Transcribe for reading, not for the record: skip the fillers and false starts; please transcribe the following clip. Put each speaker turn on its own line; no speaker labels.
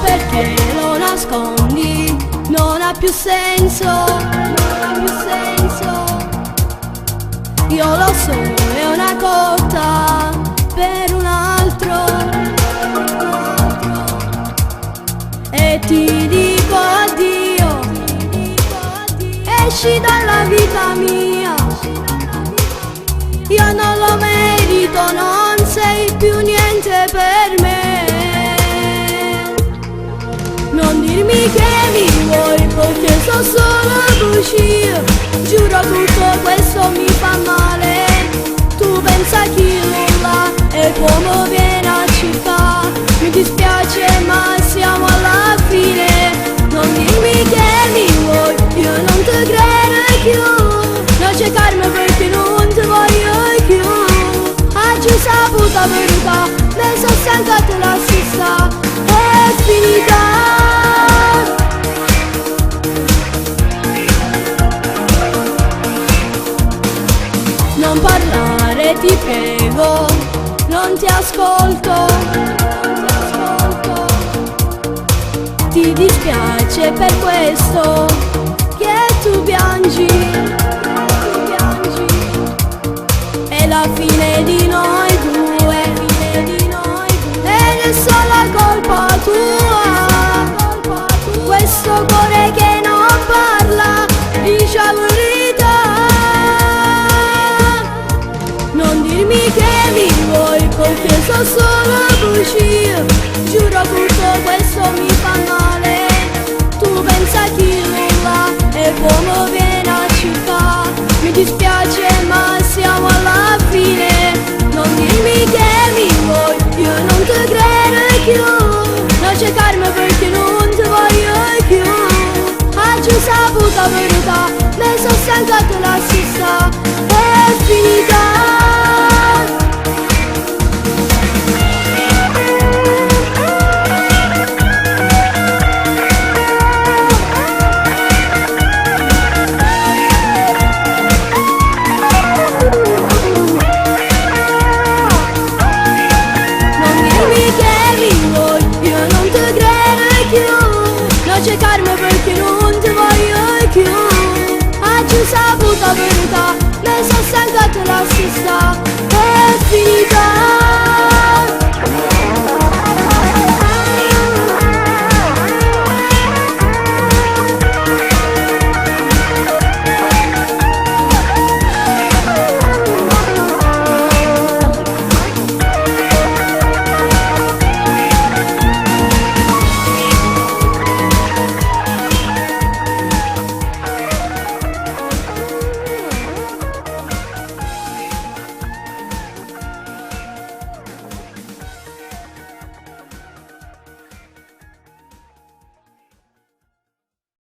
perché lo nascondi, non ha più senso, non ha più senso. Io lo so, è una cotta per un altro, e ti dico addio, esci dalla vita mia. Io non lo merito, non sei più niente per me. Non dirmi che mi vuoi perché so solo bugie. Giuro tutto questo mi fa male. Tu pensa chi nulla e come viene a città. Mi dispiace ma siamo alla fine. Non dirmi che mi vuoi, io non ti credo più. Non cercarmi perché non ti voglio più. Oggi saputo la verità, ne sono stancata la stessa. È finita. Non parlare ti prego, non ti ascolto, ti dispiace per questo che tu piangi. È la fine di noi due, ed è solo colpa tua. Questo cuore che non parla dice la verità. Non dirmi che mi vuoi perché so solo bugie. Giuro tutto questo mi fa male. Tu pensa chi nulla e come viene a città. Mi dispiace ma siamo alla fine. Non dirmi che mi vuoi, io non ti credo più. Non cercarmi perché non ti voglio più. Oggi ho saputo la verità, ne sono stancata la stessa. È finita.